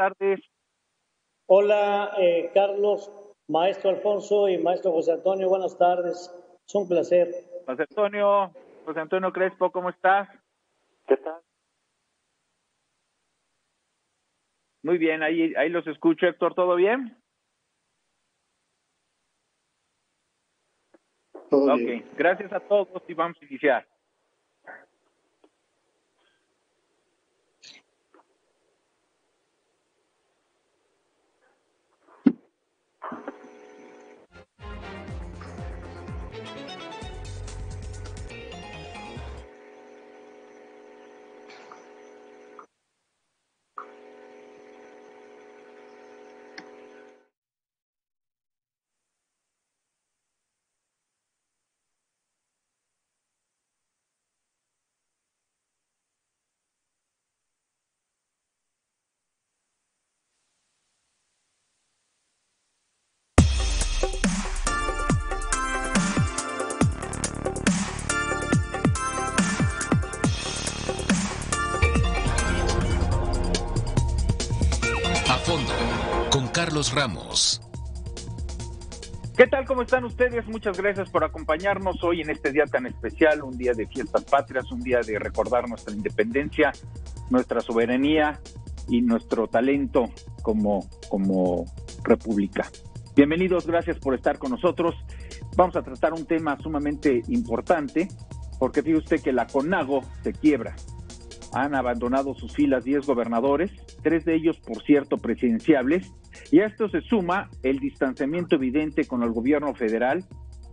tardes. Hola, Carlos, maestro Alfonso y maestro José Antonio, buenas tardes. Es un placer. José Antonio Crespo, ¿cómo estás? ¿Qué tal? Muy bien, ahí los escucho, Héctor, ¿todo bien? Todo bien. Ok, gracias a todos y vamos a iniciar. A fondo, con Carlos Ramos. ¿Qué tal? ¿Cómo están ustedes? Muchas gracias por acompañarnos hoy en este día tan especial, un día de fiestas patrias, un día de recordar nuestra independencia, nuestra soberanía y nuestro talento como república. Bienvenidos, gracias por estar con nosotros. Vamos a tratar un tema sumamente importante, porque fíjese usted que la CONAGO se quiebra. Han abandonado sus filas 10 gobernadores, 3 de ellos, por cierto, presidenciables, y a esto se suma el distanciamiento evidente con el gobierno federal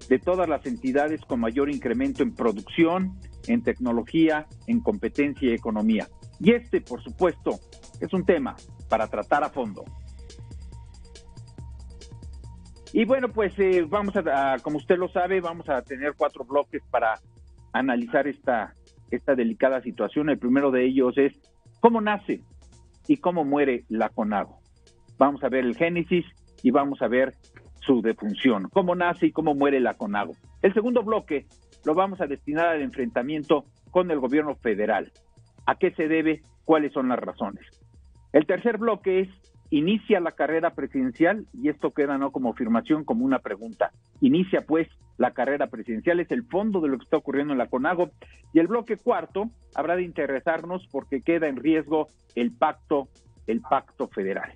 de todas las entidades con mayor incremento en producción, en tecnología, en competencia y economía. Y este, por supuesto, es un tema para tratar a fondo. Y bueno, pues vamos a, como usted lo sabe, vamos a tener 4 bloques para analizar esta delicada situación. El primero de ellos es cómo nace y cómo muere la CONAGO. Vamos a ver el génesis y vamos a ver su defunción, cómo nace y cómo muere la CONAGO. El segundo bloque lo vamos a destinar al enfrentamiento con el gobierno federal. ¿A qué se debe? ¿Cuáles son las razones? El tercer bloque es inicia la carrera presidencial, y esto queda no como afirmación, como una pregunta. Inicia pues la carrera presidencial, es el fondo de lo que está ocurriendo en la CONAGO. Y el bloque cuarto habrá de interesarnos porque queda en riesgo el pacto federal.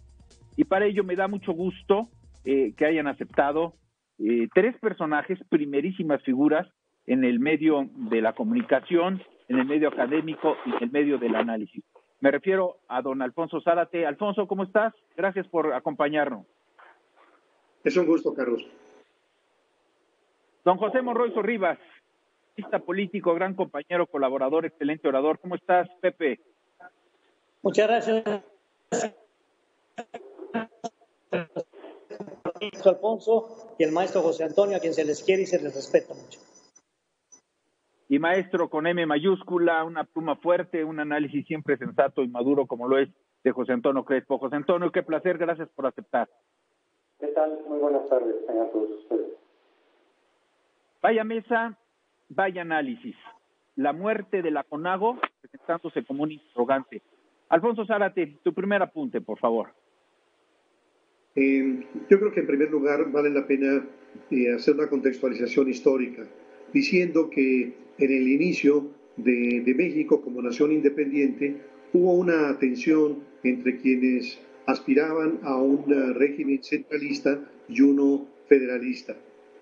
Y para ello me da mucho gusto que hayan aceptado 3 personajes, primerísimas figuras en el medio de la comunicación, en el medio académico y en el medio del análisis. Me refiero a don Alfonso Zárate. Alfonso, ¿cómo estás? Gracias por acompañarnos. Es un gusto, Carlos. Don José Monroy Sorribas, artista político, gran compañero, colaborador, excelente orador. ¿Cómo estás, Pepe? Muchas gracias, maestro Alfonso y el maestro José Antonio, a quien se les quiere y se les respeta mucho. Y maestro con M mayúscula, una pluma fuerte, un análisis siempre sensato y maduro como lo es de José Antonio Crespo. José Antonio, qué placer, gracias por aceptar. ¿Qué tal? Muy buenas tardes a todos ustedes. Vaya mesa, vaya análisis. La muerte de la CONAGO presentándose como un interrogante. Alfonso Zárate, tu primer apunte, por favor. Yo creo que en primer lugar vale la pena hacer una contextualización histórica, diciendo que en el inicio de México como nación independiente hubo una tensión entre quienes aspiraban a un régimen centralista y uno federalista.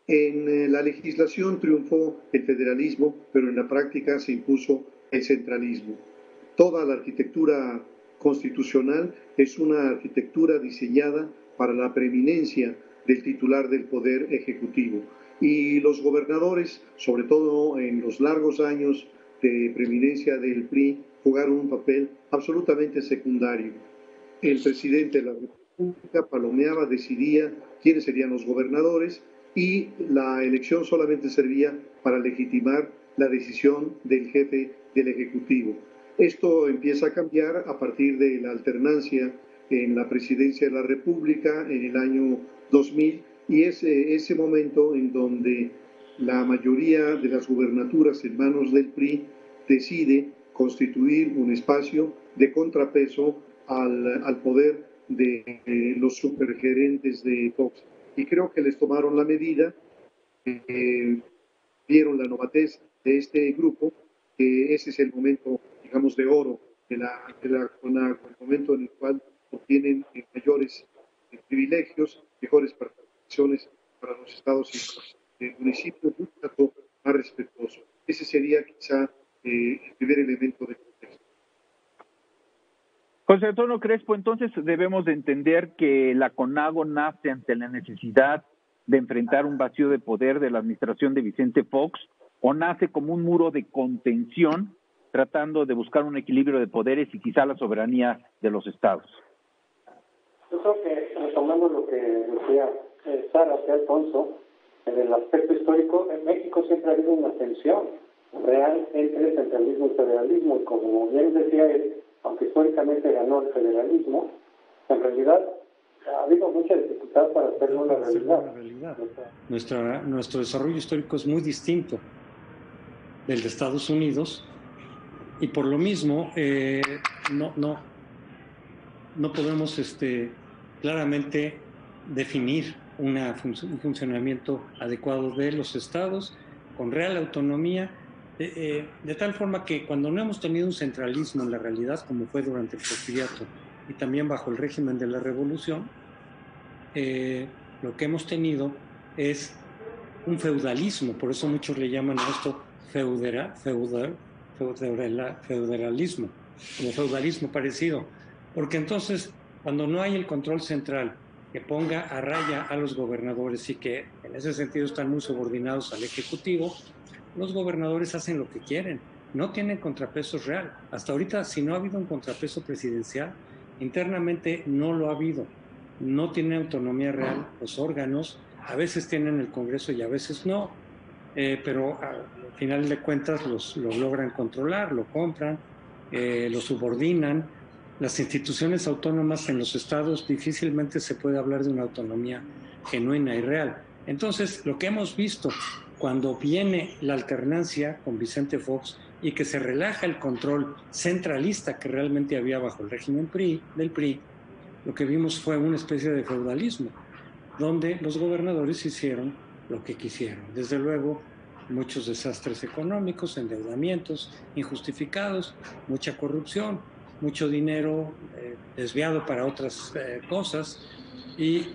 En la legislación triunfó el federalismo, pero en la práctica se impuso el centralismo. Toda la arquitectura constitucional es una arquitectura diseñada para la preeminencia del titular del poder ejecutivo. Y los gobernadores, sobre todo en los largos años de preeminencia del PRI, jugaron un papel absolutamente secundario. El presidente de la República palomeaba, decidía quiénes serían los gobernadores y la elección solamente servía para legitimar la decisión del jefe del Ejecutivo. Esto empieza a cambiar a partir de la alternancia en la presidencia de la República en el año 2000 y es ese momento en donde la mayoría de las gubernaturas en manos del PRI decide constituir un espacio de contrapeso al poder de los supergerentes de Fox. Y creo que les tomaron la medida, vieron la novatez de este grupo, que ese es el momento, digamos, de oro de la CONAGUA, el momento en el cual obtienen mayores privilegios, mejores participaciones para los estados y municipios, un trato más respetuoso. Ese sería quizá el primer elemento de contexto. José Antonio Crespo, entonces debemos de entender que la CONAGO nace ante la necesidad de enfrentar un vacío de poder de la administración de Vicente Fox, o nace como un muro de contención tratando de buscar un equilibrio de poderes y quizá la soberanía de los estados. Yo creo que, retomando lo que decía Sara, Alfonso, en el aspecto histórico, en México siempre ha habido una tensión real entre centralismo y federalismo, y como bien decía él, aunque históricamente ganó el federalismo, en realidad ha habido mucha dificultad para hacerlo una realidad. Nuestro desarrollo histórico es muy distinto del de Estados Unidos, y por lo mismo no podemos claramente definir un funcionamiento adecuado de los estados con real autonomía, de tal forma que cuando no hemos tenido un centralismo en la realidad, como fue durante el Porfiriato y también bajo el régimen de la Revolución, lo que hemos tenido es un feudalismo. Por eso muchos le llaman a esto feudalismo, como feudalismo parecido, porque entonces cuando no hay el control central que ponga a raya a los gobernadores y que en ese sentido están muy subordinados al Ejecutivo, los gobernadores hacen lo que quieren, no tienen contrapeso real. Hasta ahorita, si no ha habido un contrapeso presidencial, internamente no lo ha habido, no tienen autonomía real los órganos, a veces tienen el Congreso y a veces no, pero al final de cuentas lo logran controlar, lo compran, lo subordinan. Las instituciones autónomas en los estados difícilmente se puede hablar de una autonomía genuina y real. Entonces, lo que hemos visto cuando viene la alternancia con Vicente Fox y que se relaja el control centralista que realmente había bajo el régimen del PRI, lo que vimos fue una especie de feudalismo, donde los gobernadores hicieron lo que quisieron. Desde luego, muchos desastres económicos, endeudamientos injustificados, mucha corrupción, mucho dinero desviado para otras cosas, y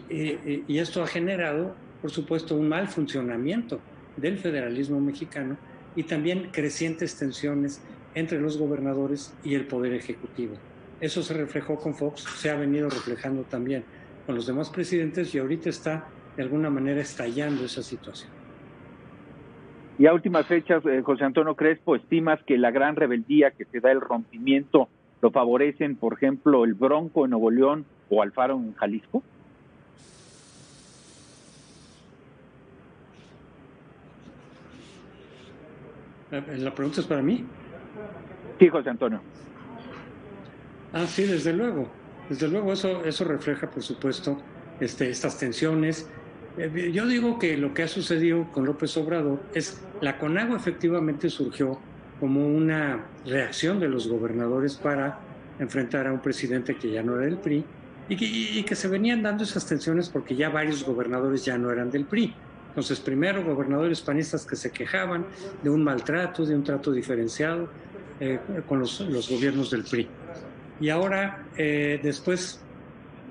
esto ha generado, por supuesto, un mal funcionamiento del federalismo mexicano y también crecientes tensiones entre los gobernadores y el Poder Ejecutivo. Eso se reflejó con Fox, se ha venido reflejando también con los demás presidentes y ahorita está de alguna manera estallando esa situación. Y a últimas fechas, José Antonio Crespo, ¿estimas que la gran rebeldía que se da, el rompimiento, lo favorecen, por ejemplo, el Bronco en Nuevo León o Alfaro en Jalisco? ¿La pregunta es para mí? Sí, José Antonio. Sí, desde luego. Desde luego eso refleja, por supuesto, estas tensiones. Yo digo que lo que ha sucedido con López Obrador es la CONAGO efectivamente surgió como una reacción de los gobernadores para enfrentar a un presidente que ya no era del PRI y que se venían dando esas tensiones porque ya varios gobernadores ya no eran del PRI. Entonces, primero gobernadores panistas que se quejaban de un maltrato, de un trato diferenciado con los gobiernos del PRI. Y ahora, después,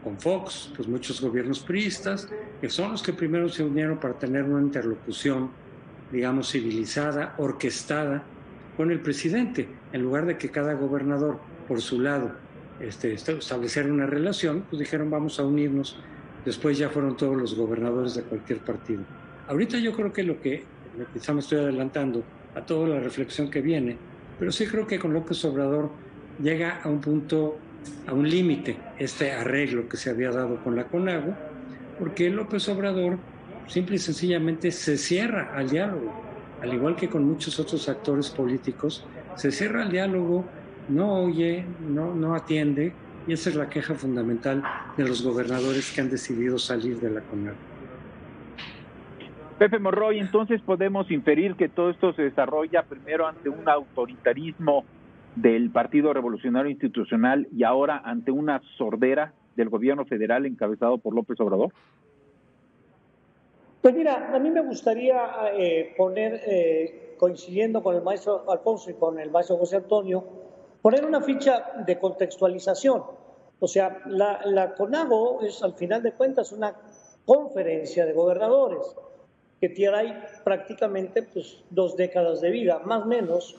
con Fox, pues muchos gobiernos priistas, que son los que primero se unieron para tener una interlocución, digamos, civilizada, orquestada con el presidente, en lugar de que cada gobernador, por su lado, establecer una relación, pues dijeron vamos a unirnos. Después ya fueron todos los gobernadores de cualquier partido. Ahorita yo creo que quizá me estoy adelantando a toda la reflexión que viene, pero sí creo que con López Obrador llega a un punto, a un límite, este arreglo que se había dado con la CONAGO, porque López Obrador simple y sencillamente se cierra al diálogo, al igual que con muchos otros actores políticos, se cierra al diálogo, no oye, no atiende, y esa es la queja fundamental de los gobernadores que han decidido salir de la CONAGO. Pepe Monroy, entonces podemos inferir que todo esto se desarrolla primero ante un autoritarismo del Partido Revolucionario Institucional y ahora ante una sordera del gobierno federal encabezado por López Obrador? Pues mira, a mí me gustaría coincidiendo con el maestro Alfonso y con el maestro José Antonio, poner una ficha de contextualización. O sea, la CONAGO es, al final de cuentas, una conferencia de gobernadores que tiene prácticamente pues, 2 décadas de vida, más o menos,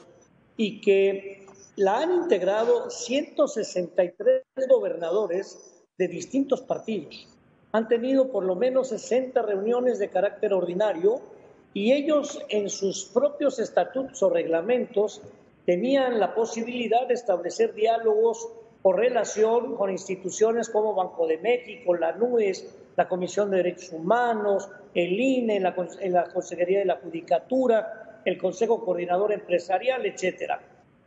y que la han integrado 163 gobernadores de distintos partidos. Han tenido por lo menos 60 reuniones de carácter ordinario y ellos en sus propios estatutos o reglamentos tenían la posibilidad de establecer diálogos o relación con instituciones como Banco de México, la NUES, la Comisión de Derechos Humanos, el INE, la Consejería de la Judicatura, el Consejo Coordinador Empresarial, etcétera.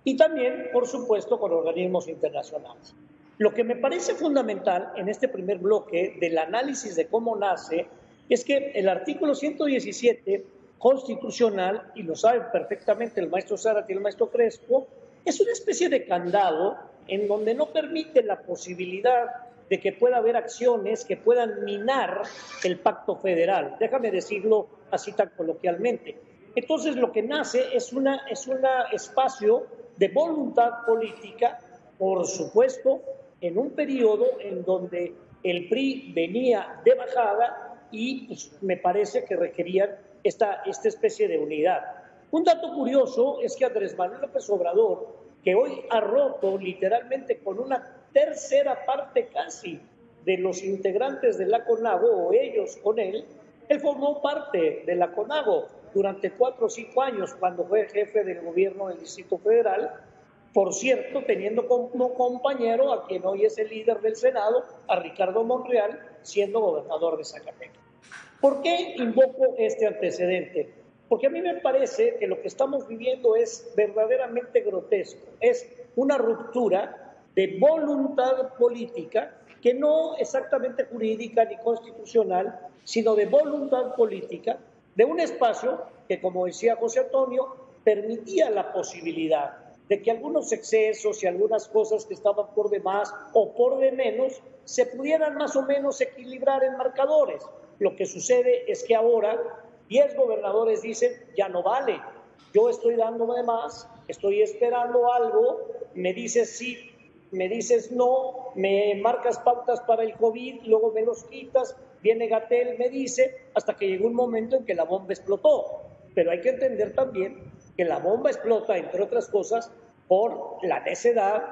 Y también, por supuesto, con organismos internacionales. Lo que me parece fundamental en este primer bloque del análisis de cómo nace es que el artículo 117 constitucional, y lo saben perfectamente el maestro Zárate y el maestro Crespo, es una especie de candado en donde no permite la posibilidad de que pueda haber acciones que puedan minar el pacto federal. Déjame decirlo así tan coloquialmente. Entonces lo que nace es un espacio de voluntad política, por supuesto, en un periodo en donde el PRI venía de bajada y pues, me parece que requerían esta especie de unidad. Un dato curioso es que Andrés Manuel López Obrador, que hoy ha roto literalmente con una tercera parte casi de los integrantes de la CONAGO, o ellos con él formó parte de la CONAGO durante 4 o 5 años cuando fue jefe del gobierno del Distrito Federal, por cierto, teniendo como compañero a quien hoy es el líder del Senado, a Ricardo Monreal, siendo gobernador de Zacatecas. ¿Por qué invoco este antecedente? Porque a mí me parece que lo que estamos viviendo es verdaderamente grotesco. Es una ruptura de voluntad política, que no exactamente jurídica ni constitucional, sino de voluntad política, de un espacio que, como decía José Antonio, permitía la posibilidad de que algunos excesos y algunas cosas que estaban por de más o por de menos se pudieran más o menos equilibrar en marcadores. Lo que sucede es que ahora 10 gobernadores dicen, ya no vale, yo estoy dándome más, estoy esperando algo, me dices sí, me dices no, me marcas pautas para el COVID, luego me los quitas, viene Gatell, me dice, hasta que llegó un momento en que la bomba explotó. Pero hay que entender también que la bomba explota, entre otras cosas, por la necedad,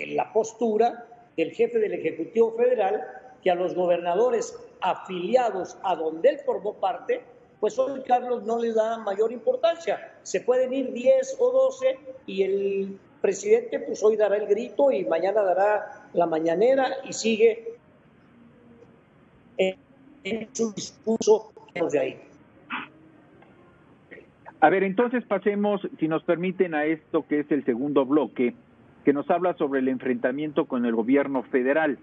la postura del jefe del Ejecutivo Federal, que a los gobernadores afiliados a donde él formó parte, pues hoy Carlos no les da mayor importancia. Se pueden ir 10 o 12 y el presidente pues hoy dará el grito y mañana dará la mañanera y sigue en su discurso de ahí. A ver, entonces pasemos, si nos permiten, a esto que es el segundo bloque, que nos habla sobre el enfrentamiento con el gobierno federal.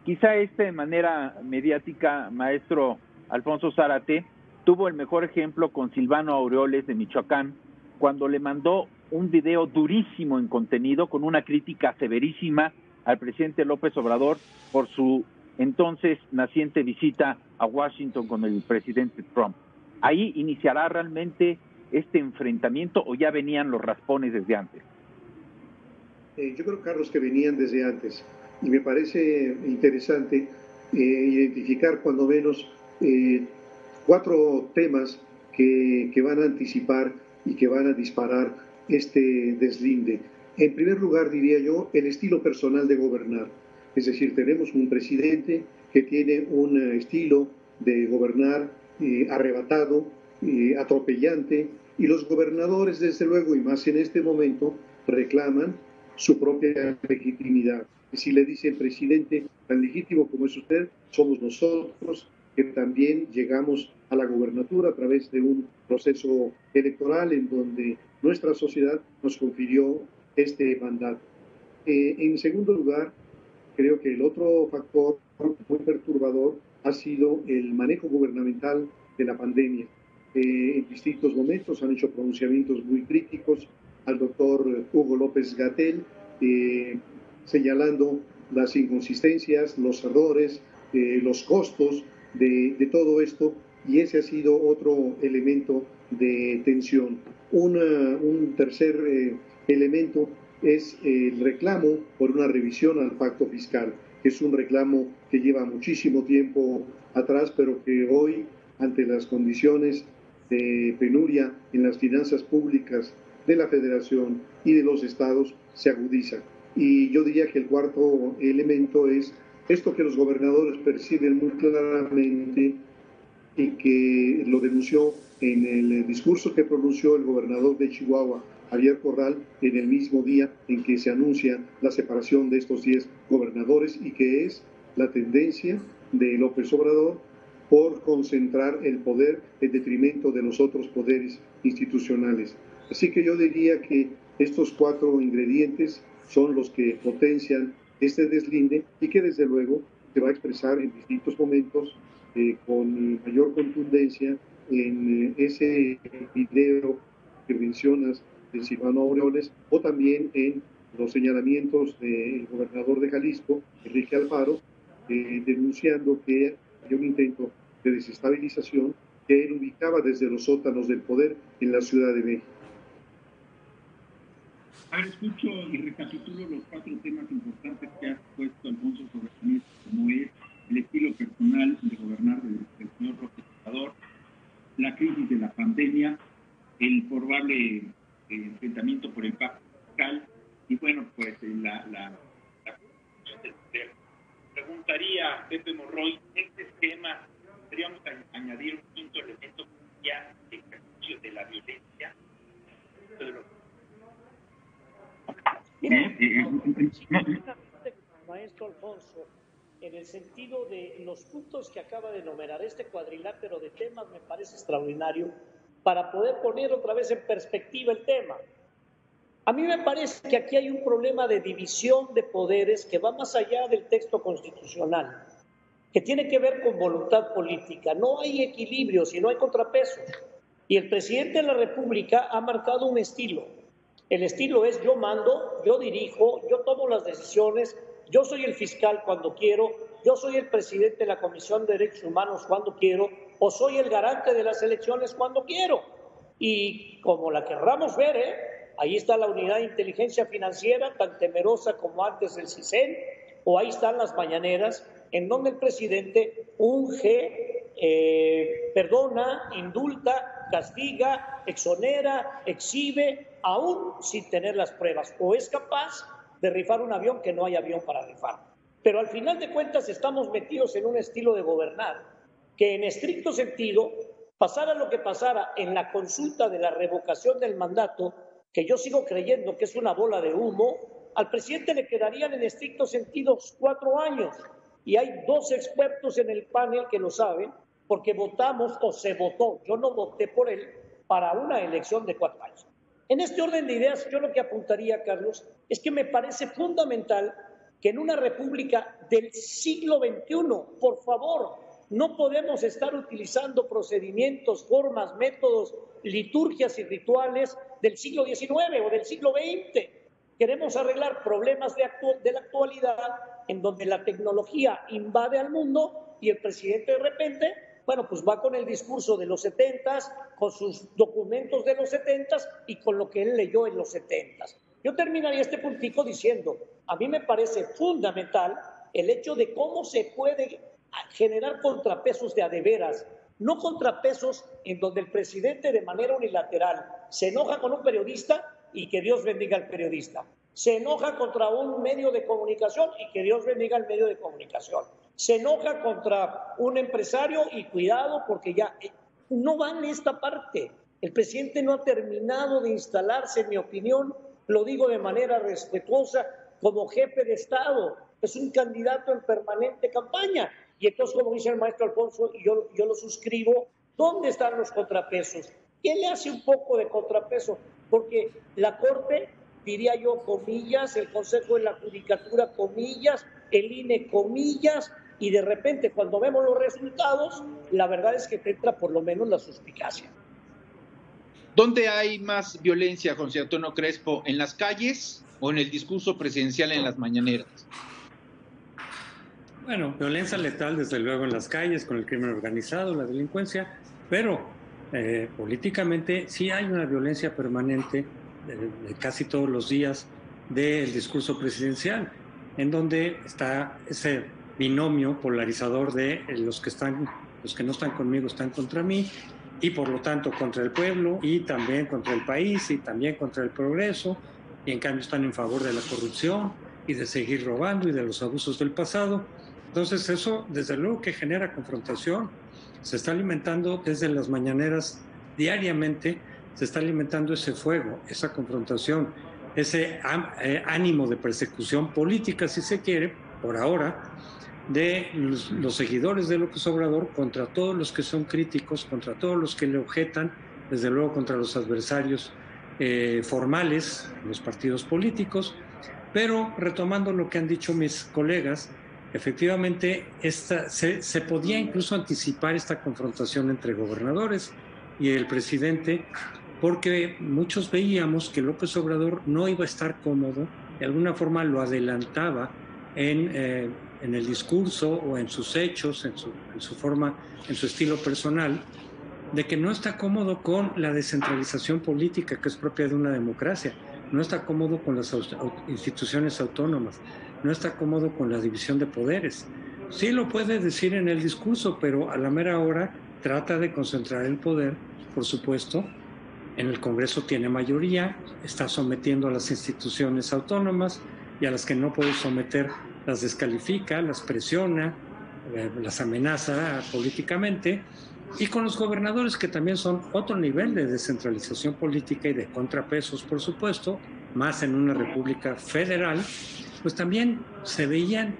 Quizá de manera mediática, maestro Alfonso Zárate, tuvo el mejor ejemplo con Silvano Aureoles de Michoacán, cuando le mandó un video durísimo en contenido con una crítica severísima al presidente López Obrador por su entonces naciente visita a Washington con el presidente Trump. ¿Ahí iniciará realmente este enfrentamiento o ya venían los raspones desde antes? Yo creo, Carlos, que venían desde antes y me parece interesante identificar cuando menos 4 temas que van a anticipar y que van a disparar este deslinde. En primer lugar, diría yo, el estilo personal de gobernar. Es decir, tenemos un presidente que tiene un estilo de gobernar arrebatado, atropellante, y los gobernadores, desde luego, y más en este momento, reclaman su propia legitimidad. Si le dicen, presidente, tan legítimo como es usted, somos nosotros, que también llegamos a la gobernatura a través de un proceso electoral en donde nuestra sociedad nos confirió este mandato. En segundo lugar, creo que el otro factor muy perturbador ha sido el manejo gubernamental de la pandemia. En distintos momentos han hecho pronunciamientos muy críticos al doctor Hugo López Gatell, señalando las inconsistencias, los errores, los costos de todo esto, y ese ha sido otro elemento de tensión. Un tercer elemento es el reclamo por una revisión al pacto fiscal, que es un reclamo que lleva muchísimo tiempo atrás, pero que hoy, ante las condiciones de penuria en las finanzas públicas de la Federación y de los estados, se agudiza. Y yo diría que el cuarto elemento es esto que los gobernadores perciben muy claramente y que lo denunció en el discurso que pronunció el gobernador de Chihuahua, Javier Corral, en el mismo día en que se anuncia la separación de estos 10 gobernadores, y que es la tendencia de López Obrador por concentrar el poder en detrimento de los otros poderes institucionales. Así que yo diría que estos 4 ingredientes son los que potencian este deslinde, y que desde luego se va a expresar en distintos momentos con mayor contundencia en ese video que mencionas de Silvano Aureoles, o también en los señalamientos del gobernador de Jalisco, Enrique Alfaro, denunciando que había un intento de desestabilización que él ubicaba desde los sótanos del poder en la Ciudad de México. A ver, escucho y recapitulo los 4 temas importantes que ha puesto Alfonso sobre la mesa, como es el estilo personal de gobernar del señor López Obrador, la crisis de la pandemia, el probable enfrentamiento por el pacto fiscal, y bueno, pues la preguntaría a Pepe Monroy, este tema, podríamos añadir un quinto elemento que ya el ejercicio de la violencia, Maestro Alfonso, en el sentido de los puntos que acaba de enumerar, este cuadrilátero de temas me parece extraordinario para poder poner otra vez en perspectiva el tema. A mí me parece que aquí hay un problema de división de poderes que va más allá del texto constitucional, que tiene que ver con voluntad política. No hay equilibrio, sino hay contrapesos. Y el presidente de la República ha marcado un estilo. El estilo es: yo mando, yo dirijo, yo tomo las decisiones, yo soy el fiscal cuando quiero, yo soy el presidente de la Comisión de Derechos Humanos cuando quiero, o soy el garante de las elecciones cuando quiero. Y como la querramos ver, ahí está la unidad de inteligencia financiera, tan temerosa como antes el CISEN, o ahí están las mañaneras, en donde el presidente unge, perdona, indulta, castiga, exonera, exhibe, aún sin tener las pruebas, o es capaz de rifar un avión que no hay avión para rifar. Pero al final de cuentas estamos metidos en un estilo de gobernar que, en estricto sentido, pasara lo que pasara en la consulta de la revocación del mandato, que yo sigo creyendo que es una bola de humo, al presidente le quedarían en estricto sentido 4 años. Y hay 2 expertos en el panel que lo saben, porque votamos, o se votó, yo no voté por él, para una elección de 4 años. En este orden de ideas, yo lo que apuntaría, Carlos, es que me parece fundamental que en una república del siglo XXI, por favor, no podemos estar utilizando procedimientos, formas, métodos, liturgias y rituales del siglo XIX o del siglo XX. Queremos arreglar problemas de la actualidad, en donde la tecnología invade al mundo y el presidente de repente, bueno, pues va con el discurso de los 70s, con sus documentos de los 70s y con lo que él leyó en los 70s. Yo terminaría este puntico diciendo, a mí me parece fundamental el hecho de cómo se puede generar contrapesos de a de veras, no contrapesos en donde el presidente de manera unilateral se enoja con un periodista y que Dios bendiga al periodista, se enoja contra un medio de comunicación y que Dios bendiga al medio de comunicación, se enoja contra un empresario y cuidado porque ya no va en esta parte. El presidente no ha terminado de instalarse, en mi opinión, lo digo de manera respetuosa, como jefe de Estado. Es un candidato en permanente campaña. Y entonces, como dice el maestro Alfonso, y yo lo suscribo, ¿dónde están los contrapesos? ¿Quién le hace un poco de contrapeso? Porque la Corte, diría yo, comillas, el Consejo de la Judicatura, comillas, el INE, comillas, y de repente cuando vemos los resultados, la verdad es que te entra por lo menos la suspicacia. ¿Dónde hay más violencia, José Antonio Crespo? ¿En las calles o en el discurso presidencial en las mañaneras? Bueno, violencia letal desde luego en las calles, con el crimen organizado, la delincuencia, pero políticamente sí hay una violencia permanente de casi todos los días del discurso presidencial, en donde está ese binomio polarizador de los que no están conmigo están contra mí, y por lo tanto contra el pueblo, y también contra el país, y también contra el progreso, y en cambio están en favor de la corrupción y de seguir robando y de los abusos del pasado. Entonces eso desde luego que genera confrontación, se está alimentando desde las mañaneras diariamente, se está alimentando ese fuego, esa confrontación, ese ánimo de persecución política, si se quiere, por ahora, de los seguidores de López Obrador contra todos los que son críticos, contra todos los que le objetan, desde luego contra los adversarios formales, los partidos políticos. Pero retomando lo que han dicho mis colegas, efectivamente se podía incluso anticipar esta confrontación entre gobernadores y el presidente, porque muchos veíamos que López Obrador no iba a estar cómodo, de alguna forma lo adelantaba en el discurso o en sus hechos, en su forma, en su estilo personal, de que no está cómodo con la descentralización política que es propia de una democracia, no está cómodo con las instituciones autónomas, no está cómodo con la división de poderes. Sí lo puede decir en el discurso, pero a la mera hora trata de concentrar el poder, por supuesto. En el Congreso tiene mayoría, está sometiendo a las instituciones autónomas, y a las que no puede someter las descalifica, las presiona, las amenaza políticamente. Y con los gobernadores, que también son otro nivel de descentralización política y de contrapesos, por supuesto, más en una república federal, pues también se veían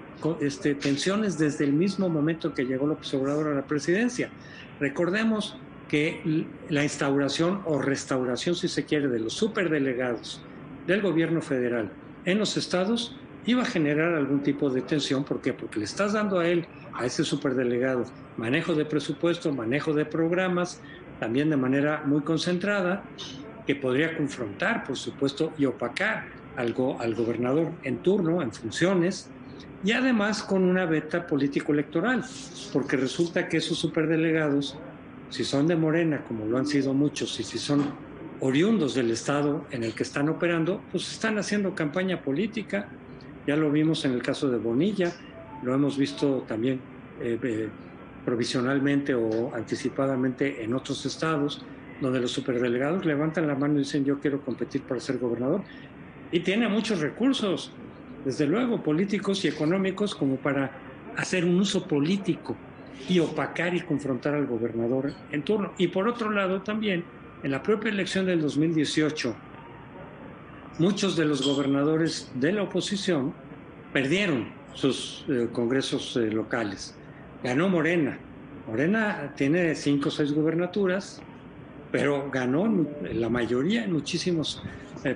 tensiones desde el mismo momento que llegó López Obrador a la presidencia. Recordemos que la instauración o restauración, si se quiere, de los superdelegados del gobierno federal en los estados iba a generar algún tipo de tensión. ¿Por qué? Porque le estás dando a él, a ese superdelegado, manejo de presupuesto, manejo de programas, también de manera muy concentrada, que podría confrontar, por supuesto, y opacar al gobernador en turno, en funciones, y además con una veta político-electoral, porque resulta que esos superdelegados, si son de Morena, como lo han sido muchos, y si son oriundos del estado en el que están operando, pues están haciendo campaña política. Ya lo vimos en el caso de Bonilla, lo hemos visto también provisionalmente o anticipadamente en otros estados, donde los superdelegados levantan la mano y dicen: yo quiero competir para ser gobernador. Y tiene muchos recursos, desde luego, políticos y económicos, como para hacer un uso político y opacar y confrontar al gobernador en turno. Y por otro lado también, en la propia elección del 2018, muchos de los gobernadores de la oposición perdieron sus congresos locales. Ganó Morena. Morena tiene 5 o 6 gubernaturas, pero ganó la mayoría en muchísimos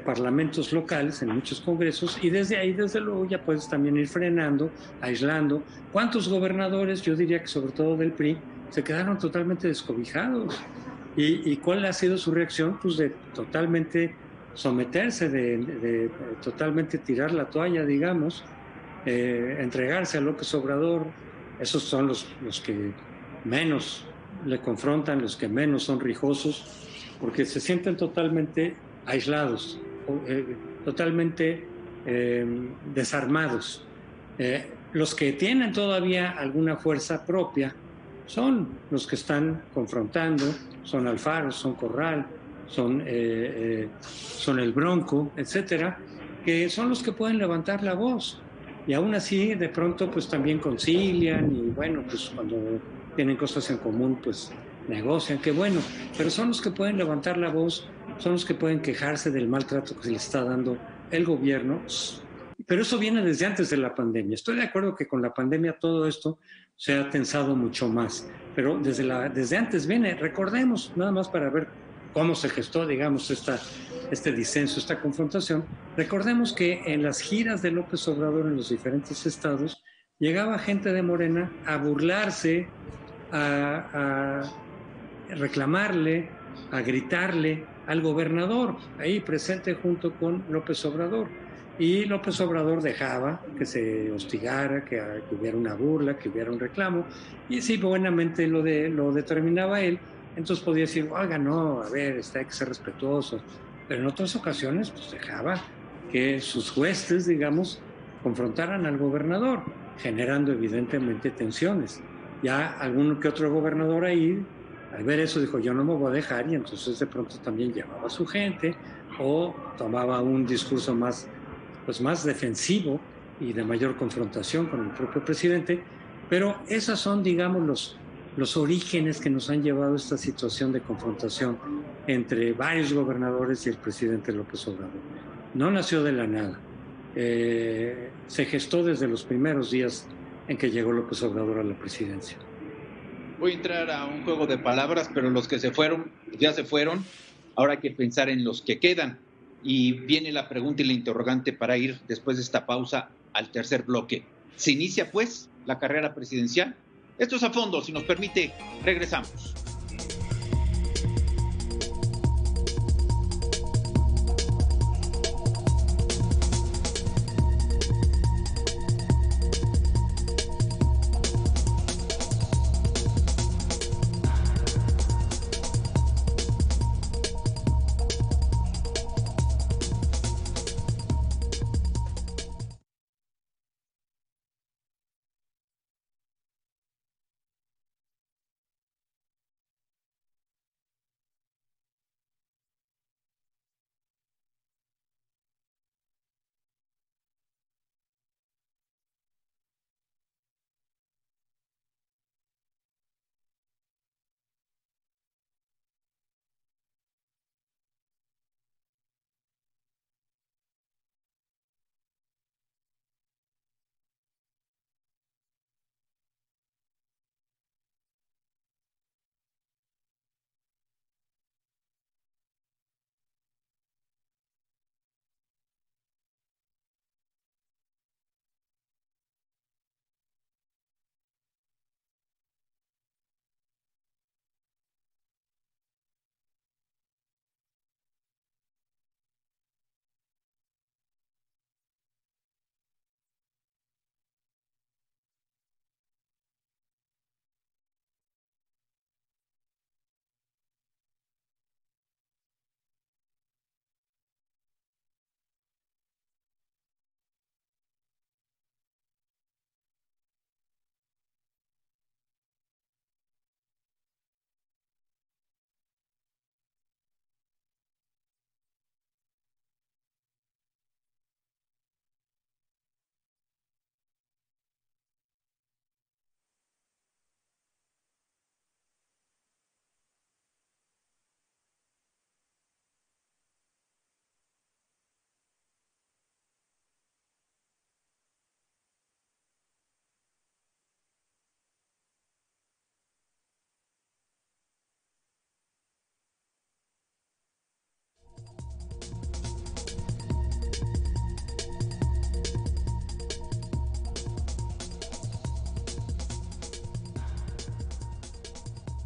parlamentos locales, en muchos congresos, y desde ahí, desde luego, ya puedes también ir frenando, aislando. ¿Cuántos gobernadores, yo diría que sobre todo del PRI, se quedaron totalmente descobijados? ¿Y cuál ha sido su reacción? Pues de totalmente someterse, de totalmente tirar la toalla, digamos, entregarse a López Obrador. Esos son los que menos le confrontan, los que menos son rijosos, porque se sienten totalmente aislados, totalmente desarmados. Los que tienen todavía alguna fuerza propia son los que están confrontando, son Alfaro, son Corral, son el Bronco, etcétera, que son los que pueden levantar la voz. Y aún así, de pronto, pues también concilian, y bueno, pues cuando tienen cosas en común, pues negocian, qué bueno, pero son los que pueden levantar la voz, son los que pueden quejarse del maltrato que se les está dando el gobierno. Pero eso viene desde antes de la pandemia. Estoy de acuerdo que con la pandemia todo esto se ha tensado mucho más, pero desde antes viene. Recordemos, nada más para ver cómo se gestó, digamos, este disenso, esta confrontación. Recordemos que en las giras de López Obrador en los diferentes estados, llegaba gente de Morena a burlarse, a reclamarle, a gritarle al gobernador, ahí presente junto con López Obrador. Y López Obrador dejaba que se hostigara, que hubiera una burla, que hubiera un reclamo, y si buenamente lo determinaba él, entonces podía decir, oiga, no, a ver, hay que ser respetuoso. Pero en otras ocasiones, pues dejaba que sus huestes, digamos, confrontaran al gobernador, generando evidentemente tensiones. Ya algún que otro gobernador ahí, al ver eso, dijo, yo no me voy a dejar, y entonces de pronto también llevaba a su gente o tomaba un discurso más defensivo y de mayor confrontación con el propio presidente, pero esas son, digamos, los orígenes que nos han llevado a esta situación de confrontación entre varios gobernadores y el presidente López Obrador. No nació de la nada, se gestó desde los primeros días en que llegó López Obrador a la presidencia. Voy a entrar a un juego de palabras, pero los que se fueron, ya se fueron, ahora hay que pensar en los que quedan. Y viene la pregunta y la interrogante para ir después de esta pausa al tercer bloque. ¿Se inicia pues la carrera presidencial? Esto es A Fondo, si nos permite, regresamos.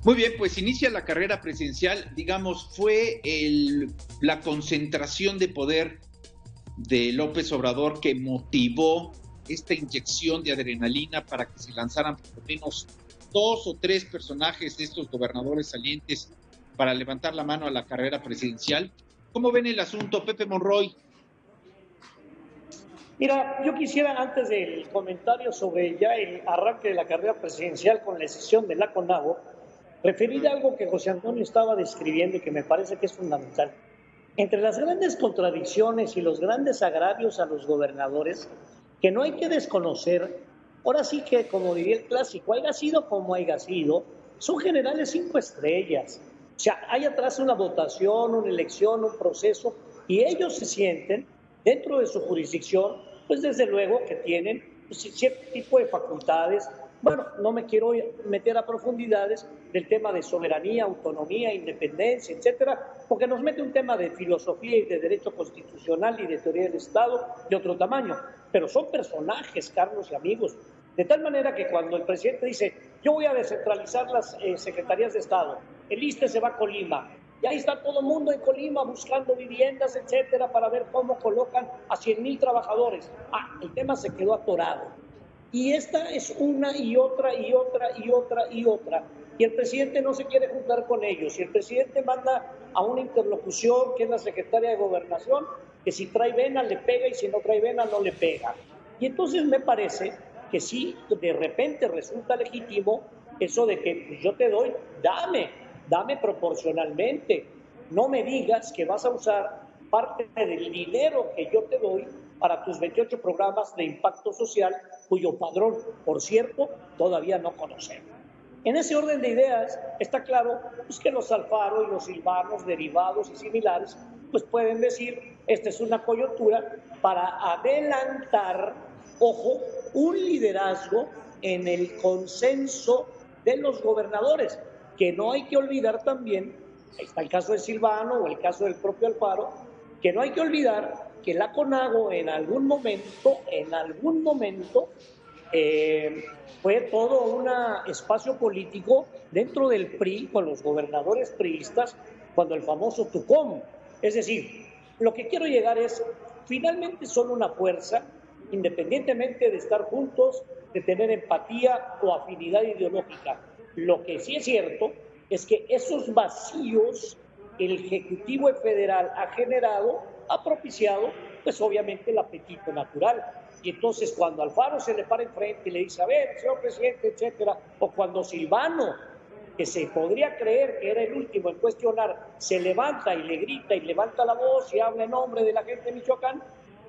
Muy bien, pues inicia la carrera presidencial, digamos, fue la concentración de poder de López Obrador que motivó esta inyección de adrenalina para que se lanzaran por lo menos 2 o 3 personajes de estos gobernadores salientes para levantar la mano a la carrera presidencial. ¿Cómo ven el asunto, Pepe Monroy? Mira, yo quisiera, antes del comentario sobre ya el arranque de la carrera presidencial con la decisión de la CONAGO, referir a algo que José Antonio estaba describiendo y que me parece que es fundamental. Entre las grandes contradicciones y los grandes agravios a los gobernadores, que no hay que desconocer, ahora sí que, como diría el clásico, haya sido como haya sido, son generales 5 estrellas. O sea, hay atrás una votación, una elección, un proceso, y ellos se sienten, dentro de su jurisdicción, pues desde luego que tienen cierto tipo de facultades. Bueno, no me quiero meter a profundidades del tema de soberanía, autonomía, independencia, etcétera, porque nos mete un tema de filosofía y de derecho constitucional y de teoría del Estado de otro tamaño. Pero son personajes, Carlos y amigos, de tal manera que cuando el presidente dice, yo voy a descentralizar las secretarías de Estado, el ISSSTE se va a Colima, Y ahí está todo el mundo en Colima buscando viviendas, etcétera, para ver cómo colocan a 100,000 trabajadores. El tema se quedó atorado. Y esta es una y otra y otra y otra y otra. Y el presidente no se quiere juntar con ellos. Y el presidente manda a una interlocución, que es la secretaria de Gobernación, que si trae vena le pega y si no trae vena no le pega. Y entonces me parece que sí, de repente resulta legítimo eso de que yo te doy, dame proporcionalmente. No me digas que vas a usar parte del dinero que yo te doy para tus 28 programas de impacto social, cuyo padrón, por cierto, todavía no conocemos. En ese orden de ideas está claro pues, que los Alfaro y los Silvanos, derivados y similares, pues pueden decir, esta es una coyuntura para adelantar, ojo, un liderazgo en el consenso de los gobernadores, que no hay que olvidar también, ahí está el caso de Silvano o el caso del propio Alfaro, que no hay que olvidar que la CONAGO en algún momento, fue todo un espacio político dentro del PRI con los gobernadores priistas, cuando el famoso Tucón. Es decir, lo que quiero llegar es, finalmente son una fuerza, independientemente de estar juntos, de tener empatía o afinidad ideológica. Lo que sí es cierto es que esos vacíos el Ejecutivo Federal ha generado, ha propiciado, pues obviamente el apetito natural. Y entonces cuando Alfaro se le para enfrente y le dice, a ver, señor presidente, etcétera, o cuando Silvano, que se podría creer que era el último en cuestionar, se levanta y le grita y levanta la voz y habla en nombre de la gente de Michoacán,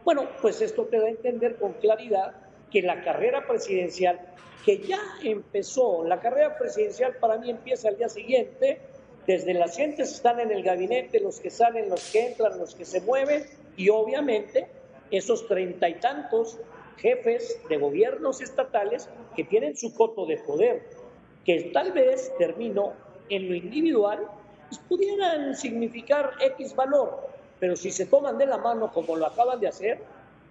bueno, pues esto te da a entender con claridad que la carrera presidencial, que ya empezó, la carrera presidencial para mí empieza al día siguiente, desde las gentes están en el gabinete, los que salen, los que entran, los que se mueven, y obviamente esos 30 y tantos jefes de gobiernos estatales que tienen su coto de poder, que tal vez, termino, en lo individual, pues pudieran significar X valor, pero si se toman de la mano como lo acaban de hacer,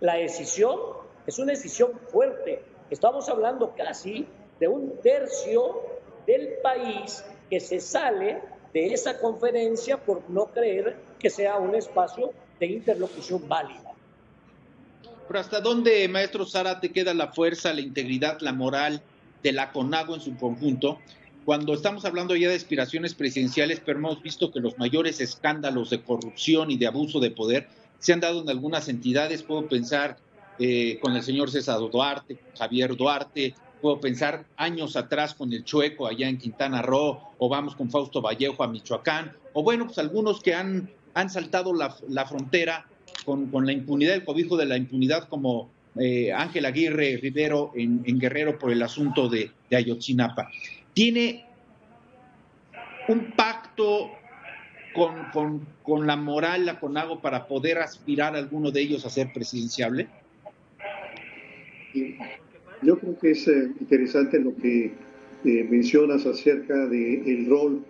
la decisión es una decisión fuerte. Estamos hablando casi de un tercio del país que se sale de esa conferencia por no creer que sea un espacio de interlocución válida. Pero ¿hasta dónde, maestro Zárate, queda la fuerza, la integridad, la moral de la CONAGO en su conjunto? Cuando estamos hablando ya de aspiraciones presidenciales, pero hemos visto que los mayores escándalos de corrupción y de abuso de poder se han dado en algunas entidades. Puedo pensar con el señor César Duarte, Javier Duarte, puedo pensar años atrás con el Chueco allá en Quintana Roo, o vamos con Fausto Vallejo a Michoacán, o bueno, pues algunos que han saltado la frontera con la impunidad, el cobijo de la impunidad, como Ángel Aguirre Rivero en Guerrero por el asunto de Ayotzinapa. ¿Tiene un pacto con la moral, la CONAGO, para poder aspirar a alguno de ellos a ser presidenciable? Yo creo que es interesante lo que mencionas acerca del rol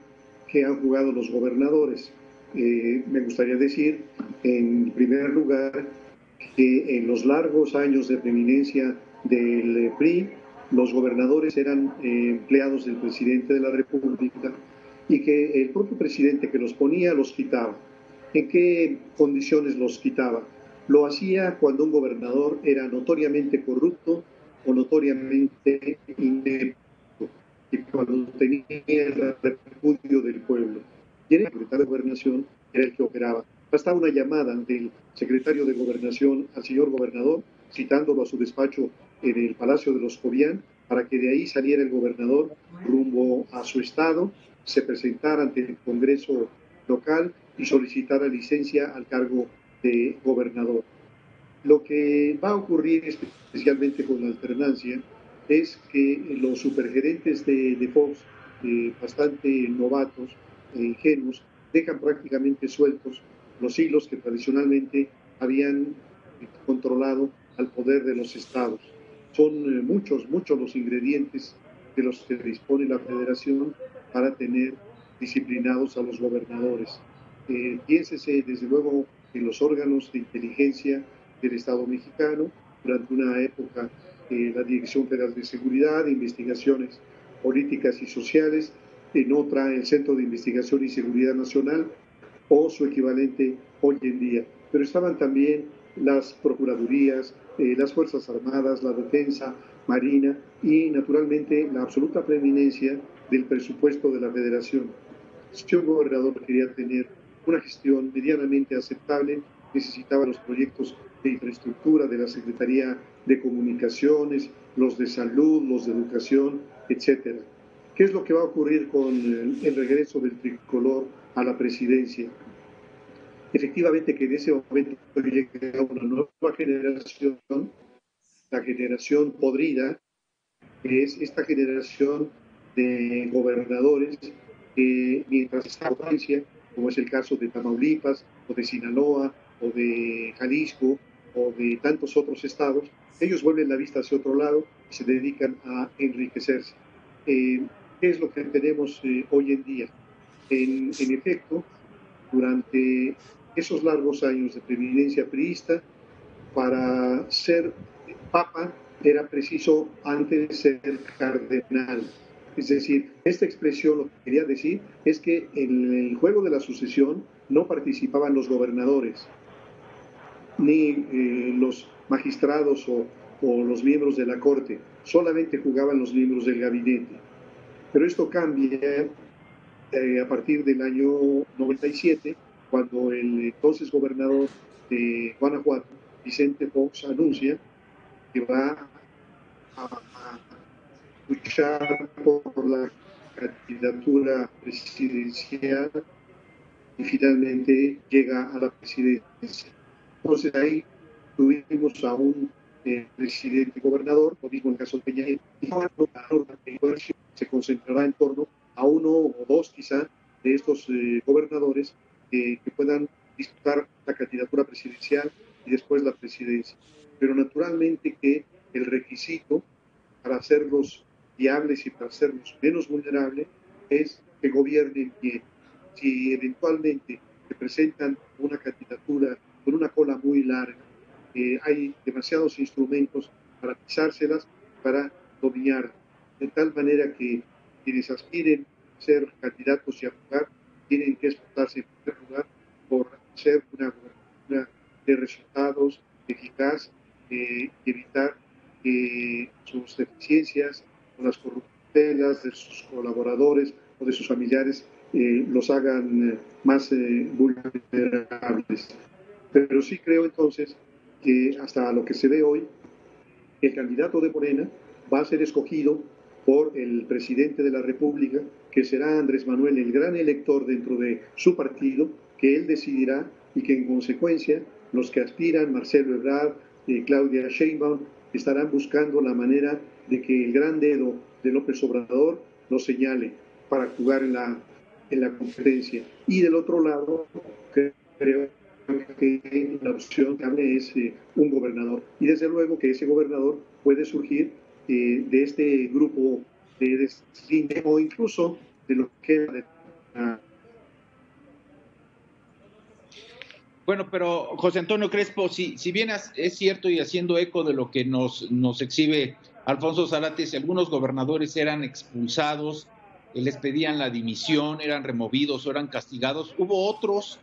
que han jugado los gobernadores. Me gustaría decir, en primer lugar, que en los largos años de preeminencia del PRI, los gobernadores eran empleados del presidente de la República y que el propio presidente que los ponía los quitaba. ¿En qué condiciones los quitaba? Lo hacía cuando un gobernador era notoriamente corrupto o notoriamente inepto, y cuando tenía el repudio del pueblo. Y el secretario de Gobernación era el que operaba. Bastaba una llamada del secretario de Gobernación al señor gobernador, citándolo a su despacho en el Palacio de los Cobián, para que de ahí saliera el gobernador rumbo a su estado, se presentara ante el Congreso local y solicitara licencia al cargo de gobernador. Lo que va a ocurrir especialmente con la alternancia es que los supergerentes de Fox, bastante novatos e ingenuos, dejan prácticamente sueltos los hilos que tradicionalmente habían controlado al poder de los estados. Son muchos los ingredientes de los que dispone la federación para tener disciplinados a los gobernadores. Piénsese desde luego en los órganos de inteligencia del Estado mexicano, durante una época la Dirección Federal de Seguridad, Investigaciones Políticas y Sociales, en otra el Centro de Investigación y Seguridad Nacional o su equivalente hoy en día. Pero estaban también las procuradurías, las Fuerzas Armadas, la Defensa, Marina y naturalmente la absoluta preeminencia del presupuesto de la Federación. Si un gobernador quería tener una gestión medianamente aceptable, necesitaba los proyectos de infraestructura de la Secretaría de Comunicaciones, los de salud, los de educación, etcétera. ¿Qué es lo que va a ocurrir con el regreso del tricolor a la presidencia? Efectivamente que en ese momento llega una nueva generación, la generación podrida, que es esta generación de gobernadores que mientras está en potencia, como es el caso de Tamaulipas, o de Sinaloa, o de Jalisco, o de tantos otros estados, ellos vuelven la vista hacia otro lado y se dedican a enriquecerse. ¿Qué es lo que tenemos hoy en día? En efecto, durante esos largos años de preeminencia priista, para ser papa era preciso antes ser cardenal. Es decir, esta expresión lo que quería decir es que en el juego de la sucesión no participaban los gobernadores, ni los magistrados o los miembros de la corte, solamente jugaban los miembros del gabinete. Pero esto cambia a partir del año 97, cuando el entonces gobernador de Guanajuato, Vicente Fox, anuncia que va a luchar por la candidatura presidencial y finalmente llega a la presidencia. Entonces ahí tuvimos a un presidente gobernador, lo mismo en el caso de Peña Nieto, y la norma de coerción se concentrará en torno a uno o dos quizá de estos gobernadores que puedan disputar la candidatura presidencial y después la presidencia. Pero naturalmente que el requisito para hacerlos viables y para hacerlos menos vulnerables es que gobiernen bien. Si eventualmente se presentan una candidatura con una cola muy larga, hay demasiados instrumentos para pisárselas, para dominar, de tal manera que quienes aspiren a ser candidatos y a jugar tienen que esforzarse en primer lugar por hacer una gobernatura de resultados eficaz y evitar que sus deficiencias o las corruptelas de sus colaboradores o de sus familiares los hagan más vulnerables. Pero sí creo entonces que hasta lo que se ve hoy, el candidato de Morena va a ser escogido por el presidente de la República, que será Andrés Manuel, el gran elector dentro de su partido, que él decidirá y que en consecuencia los que aspiran, Marcelo Ebrard, Claudia Sheinbaum, estarán buscando la manera de que el gran dedo de López Obrador lo señale para jugar en la competencia. Y del otro lado, creo que la opción que hable es un gobernador. Y desde luego que ese gobernador puede surgir de este grupo de deslinde o incluso de lo que Bueno, pero José Antonio Crespo, si bien es cierto y haciendo eco de lo que nos exhibe Alfonso Zárate, si algunos gobernadores eran expulsados, les pedían la dimisión, eran removidos o eran castigados, hubo otros,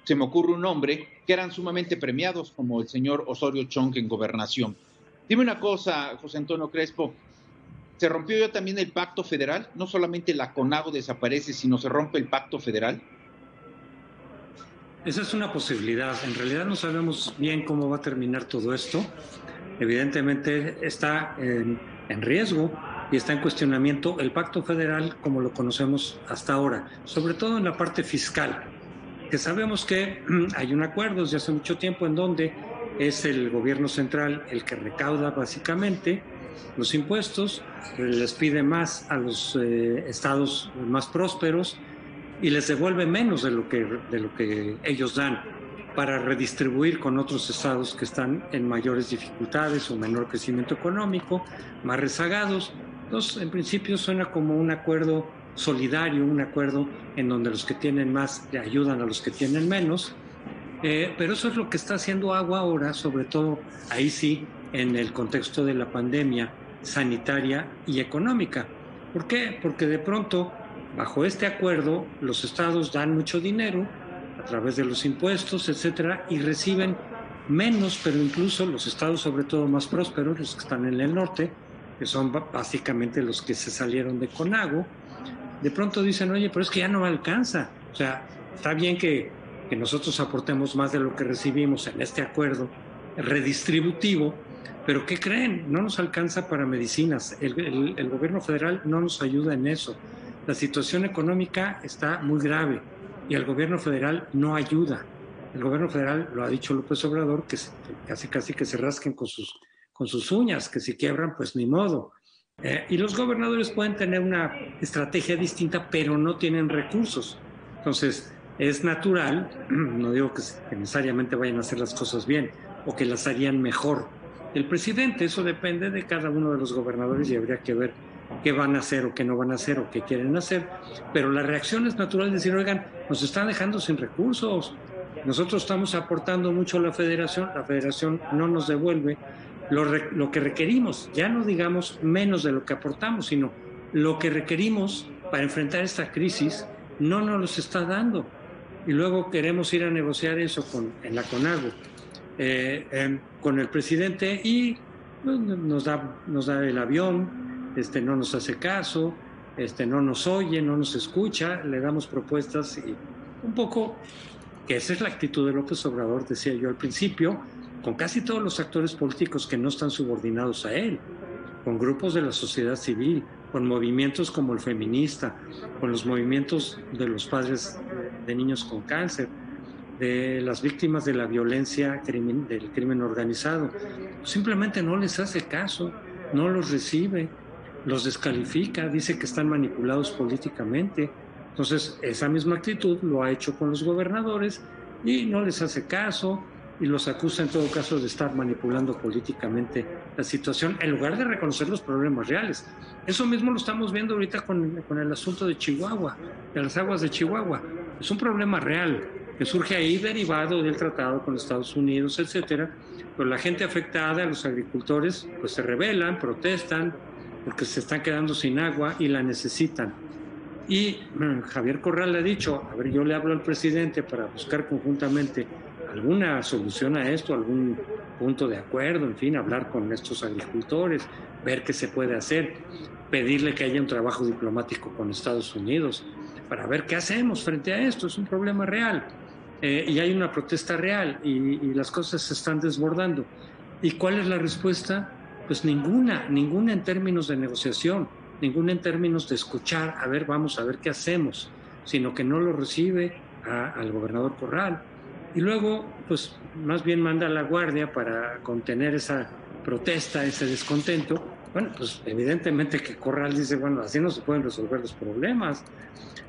se me ocurre un nombre, que eran sumamente premiados, como el señor Osorio Chong en Gobernación. Dime una cosa, José Antonio Crespo, ¿se rompió ya también el pacto federal? No solamente la CONAGO desaparece, sino se rompe el pacto federal. Esa es una posibilidad. En realidad no sabemos bien cómo va a terminar todo esto. Evidentemente está en riesgo y está en cuestionamiento el pacto federal como lo conocemos hasta ahora, sobre todo en la parte fiscal, que sabemos que hay un acuerdo desde hace mucho tiempo en donde es el gobierno central el que recauda básicamente los impuestos, les pide más a los estados más prósperos y les devuelve menos de lo que ellos dan para redistribuir con otros estados que están en mayores dificultades o menor crecimiento económico, más rezagados. Entonces, en principio suena como un acuerdo solidario, un acuerdo en donde los que tienen más le ayudan a los que tienen menos, pero eso es lo que está haciendo agua ahora, sobre todo ahí sí, en el contexto de la pandemia sanitaria y económica. ¿Por qué? Porque de pronto bajo este acuerdo los estados dan mucho dinero a través de los impuestos, etcétera, y reciben menos, pero incluso los estados, sobre todo más prósperos, los que están en el norte, que son básicamente los que se salieron de CONAGO, de pronto dicen, oye, pero es que ya no alcanza. O sea, está bien que nosotros aportemos más de lo que recibimos en este acuerdo redistributivo, pero ¿qué creen? No nos alcanza para medicinas. El gobierno federal no nos ayuda en eso. La situación económica está muy grave y el gobierno federal no ayuda. El gobierno federal, lo ha dicho López Obrador, que casi que se rasquen con sus uñas, que si quiebran, pues ni modo. Y los gobernadores pueden tener una estrategia distinta, pero no tienen recursos. Entonces, es natural, no digo que necesariamente vayan a hacer las cosas bien o que las harían mejor. El presidente, eso depende de cada uno de los gobernadores y habría que ver qué van a hacer o qué no van a hacer o qué quieren hacer. Pero la reacción es natural, decir, oigan, nos están dejando sin recursos. Nosotros estamos aportando mucho a la federación no nos devuelve lo que requerimos, ya no digamos menos de lo que aportamos, sino lo que requerimos para enfrentar esta crisis no nos los está dando. Y luego queremos ir a negociar eso en la CONAGO, con el presidente y pues, nos da el avión, no nos hace caso, no nos oye, no nos escucha, le damos propuestas y un poco que esa es la actitud de López Obrador, decía yo al principio, con casi todos los actores políticos que no están subordinados a él, con grupos de la sociedad civil, con movimientos como el feminista, con los movimientos de los padres de niños con cáncer, de las víctimas de la violencia del crimen organizado. Simplemente no les hace caso, no los recibe, los descalifica, dice que están manipulados políticamente. Entonces, esa misma actitud lo ha hecho con los gobernadores y no les hace caso y los acusa en todo caso de estar manipulando políticamente la situación en lugar de reconocer los problemas reales. Eso mismo lo estamos viendo ahorita con el asunto de Chihuahua, de las aguas de Chihuahua. Es un problema real que surge ahí derivado del tratado con Estados Unidos, etcétera. Pero la gente afectada, los agricultores, pues se rebelan, protestan porque se están quedando sin agua y la necesitan. Y Javier Corral le ha dicho, a ver, yo le hablo al presidente para buscar conjuntamente alguna solución a esto, algún punto de acuerdo, en fin, hablar con estos agricultores, ver qué se puede hacer, pedirle que haya un trabajo diplomático con Estados Unidos para ver qué hacemos frente a esto. Es un problema real y hay una protesta real y las cosas se están desbordando. ¿Y cuál es la respuesta? Pues ninguna en términos de negociación, ninguna en términos de escuchar, a ver, vamos a ver qué hacemos, sino que no lo recibe al gobernador Corral. Y luego, pues, más bien manda a la guardia para contener esa protesta, ese descontento. Bueno, pues, evidentemente que Corral dice, bueno, así no se pueden resolver los problemas.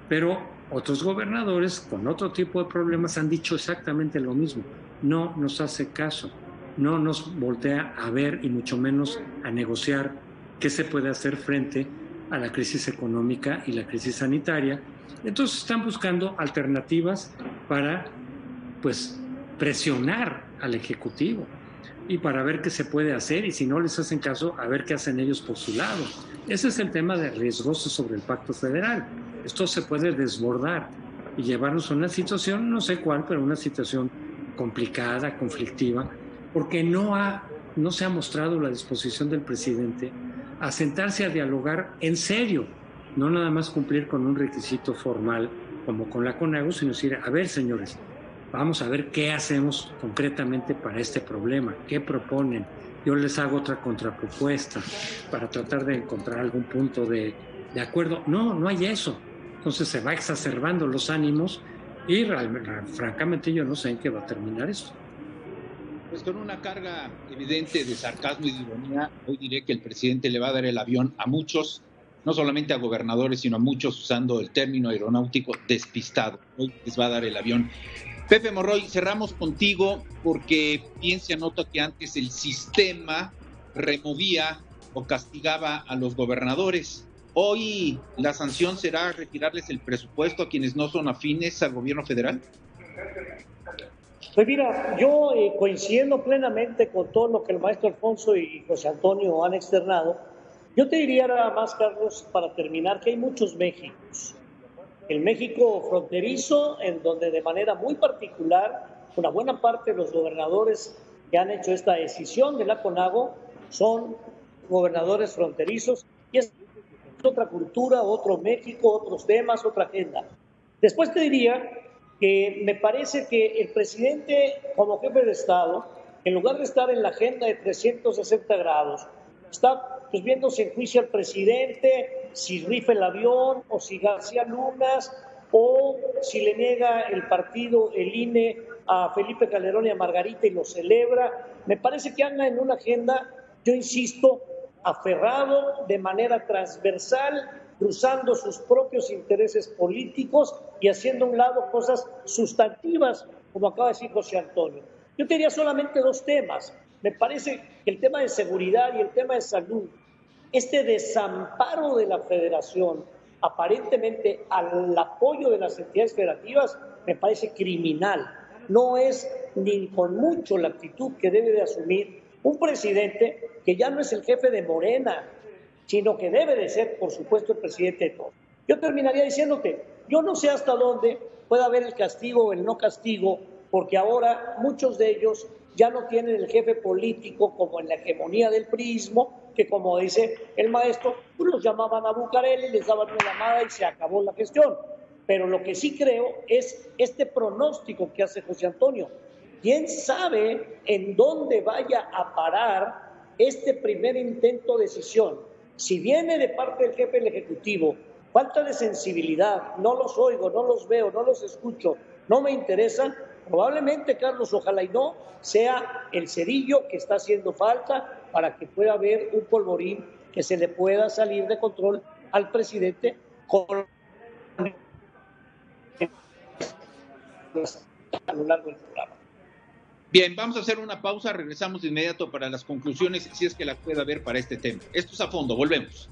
Pero otros gobernadores con otro tipo de problemas han dicho exactamente lo mismo. No nos hace caso, no nos voltea a ver y mucho menos a negociar qué se puede hacer frente a la crisis económica y la crisis sanitaria. Entonces están buscando alternativas para pues presionar al Ejecutivo y para ver qué se puede hacer y si no les hacen caso, a ver qué hacen ellos por su lado. Ese es el tema de riesgoso sobre el Pacto Federal. Esto se puede desbordar y llevarnos a una situación, no sé cuál, pero una situación complicada, conflictiva, porque no se ha mostrado la disposición del presidente a sentarse a dialogar en serio, no nada más cumplir con un requisito formal como con la CONAGO, sino decir, a ver, señores, vamos a ver qué hacemos concretamente para este problema, qué proponen. Yo les hago otra contrapropuesta para tratar de encontrar algún punto de acuerdo. No hay eso. Entonces se va exacerbando los ánimos y francamente yo no sé en qué va a terminar esto. Pues con una carga evidente de sarcasmo y de ironía, hoy diré que el presidente le va a dar el avión a muchos, no solamente a gobernadores, sino a muchos, usando el término aeronáutico, despistado. Hoy les va a dar el avión. Pepe Morroy, cerramos contigo porque bien se anota que antes el sistema removía o castigaba a los gobernadores. Hoy la sanción será retirarles el presupuesto a quienes no son afines al gobierno federal. Pues mira, yo coincidiendo plenamente con todo lo que el maestro Alfonso y José Antonio han externado, yo te diría nada más, Carlos, para terminar, que hay muchos Méxicos. el México fronterizo, en donde de manera muy particular, una buena parte de los gobernadores que han hecho esta decisión de la CONAGO son gobernadores fronterizos, y es otra cultura, otro México, otros temas, otra agenda. Después te diría que me parece que el presidente, como jefe de Estado, en lugar de estar en la agenda de 360 grados, está pues viéndose en juicio al presidente, si rifa el avión, o si García Lunas, o si le niega el partido, el INE, a Felipe Calderón y a Margarita y lo celebra. Me parece que anda en una agenda, yo insisto, aferrado de manera transversal, cruzando sus propios intereses políticos y haciendo a un lado cosas sustantivas, como acaba de decir José Antonio. Yo te diría solamente dos temas. Me parece que el tema de seguridad y el tema de salud, este desamparo de la federación, aparentemente al apoyo de las entidades federativas, me parece criminal. No es ni con mucho la actitud que debe de asumir un presidente que ya no es el jefe de Morena, sino que debe de ser, por supuesto, el presidente de todos. Yo terminaría diciéndote, yo no sé hasta dónde puede haber el castigo o el no castigo, porque ahora muchos de ellos ya no tienen el jefe político como en la hegemonía del priismo, que como dice el maestro, pues los llamaban a Bucareli, les daban una llamada y se acabó la gestión. Pero lo que sí creo es este pronóstico que hace José Antonio. ¿Quién sabe en dónde vaya a parar este primer intento de decisión? Si viene de parte del jefe del Ejecutivo, falta de sensibilidad, no los oigo, no los veo, no los escucho, no me interesan, probablemente, Carlos, ojalá y no, sea el cerillo que está haciendo falta para que pueda haber un polvorín que se le pueda salir de control al presidente con a lo largo del programa. Bien, vamos a hacer una pausa, regresamos de inmediato para las conclusiones, si es que las puede haber para este tema. Esto es A Fondo, volvemos.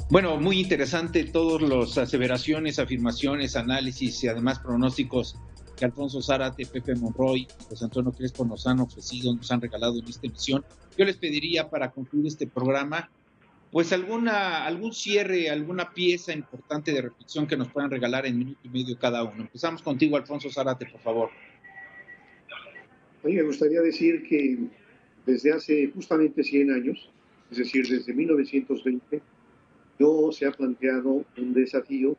Bueno, muy interesante todas las aseveraciones, afirmaciones, análisis y además pronósticos que Alfonso Zárate, Pepe Monroy y José Antonio Crespo nos han ofrecido, nos han regalado en esta emisión. Yo les pediría para concluir este programa, pues algún cierre, alguna pieza importante de reflexión que nos puedan regalar en minuto y medio cada uno. Empezamos contigo, Alfonso Zárate, por favor. A mí me gustaría decir que desde hace justamente 100 años, es decir, desde 1920, no se ha planteado un desafío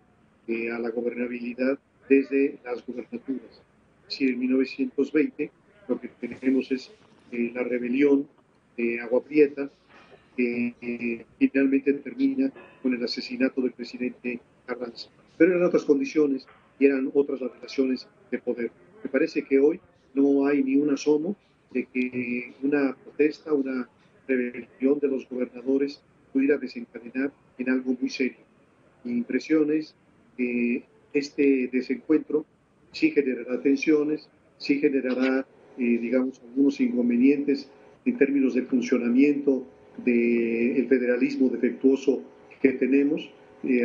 a la gobernabilidad desde las gubernaturas. Es decir, en 1920 lo que tenemos es la rebelión de Agua Prieta, que finalmente termina con el asesinato del presidente Carranza. Pero eran otras condiciones y eran otras las relaciones de poder. Me parece que hoy no hay ni un asomo de que una protesta, una rebelión de los gobernadores pudiera desencadenar en algo muy serio. Mi impresión es que este desencuentro sí generará tensiones, sí generará, digamos, algunos inconvenientes en términos de funcionamiento del federalismo defectuoso que tenemos,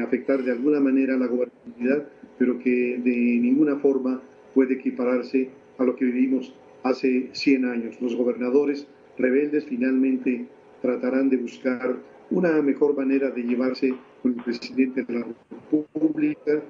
afectar de alguna manera la gobernabilidad, pero que de ninguna forma puede equipararse a lo que vivimos hace 100 años. Los gobernadores rebeldes finalmente tratarán de buscar una mejor manera de llevarse con el presidente de la República,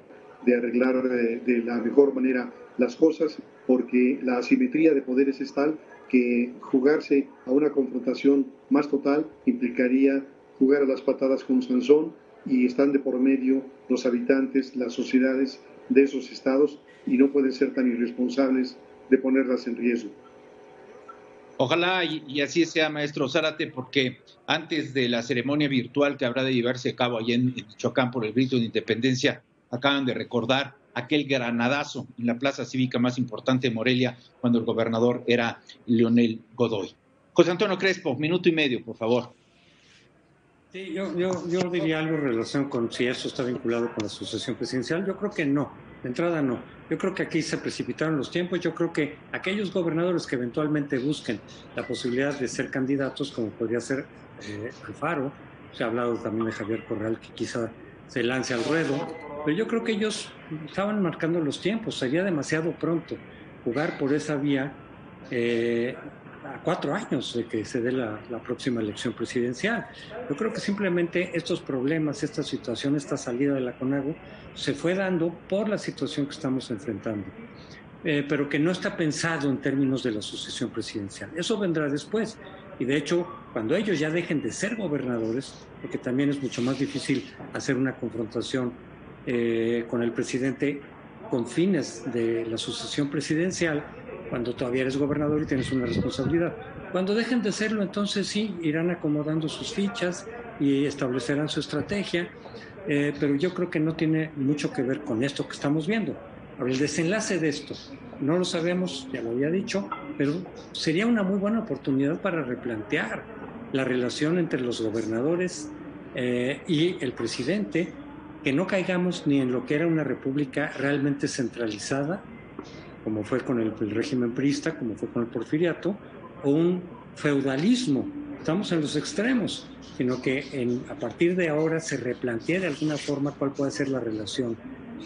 de arreglar de la mejor manera las cosas, porque la asimetría de poderes es tal que jugarse a una confrontación más total implicaría jugar a las patadas con Sansón, y están de por medio los habitantes, las sociedades de esos estados, y no pueden ser tan irresponsables de ponerlas en riesgo. Ojalá y así sea, maestro Zárate, porque antes de la ceremonia virtual que habrá de llevarse a cabo allá en Michoacán por el grito de independencia, acaban de recordar aquel granadazo en la plaza cívica más importante de Morelia, cuando el gobernador era Leonel Godoy. José Antonio Crespo, minuto y medio, por favor. Sí, yo diría algo en relación con si eso está vinculado con la sucesión presidencial. Yo creo que no, de entrada no. Yo creo que aquí se precipitaron los tiempos. Yo creo que aquellos gobernadores que eventualmente busquen la posibilidad de ser candidatos, como podría ser Alfaro, se ha hablado también de Javier Corral, que quizá se lance al ruedo, pero yo creo que ellos estaban marcando los tiempos. Sería demasiado pronto jugar por esa vía a 4 años de que se dé la próxima elección presidencial. Yo creo que simplemente estos problemas, esta situación, esta salida de la CONAGO se fue dando por la situación que estamos enfrentando, pero que no está pensado en términos de la sucesión presidencial. Eso vendrá después. Y de hecho, cuando ellos ya dejen de ser gobernadores, porque también es mucho más difícil hacer una confrontación con el presidente con fines de la sucesión presidencial, cuando todavía eres gobernador y tienes una responsabilidad. Cuando dejen de serlo, entonces sí, irán acomodando sus fichas y establecerán su estrategia, pero yo creo que no tiene mucho que ver con esto que estamos viendo. Ahora, el desenlace de esto, no lo sabemos, ya lo había dicho, pero sería una muy buena oportunidad para replantear la relación entre los gobernadores y el presidente, que no caigamos ni en lo que era una república realmente centralizada, como fue con el régimen priista, como fue con el porfiriato, o un feudalismo. Estamos en los extremos, sino que a partir de ahora se replantea de alguna forma cuál puede ser la relación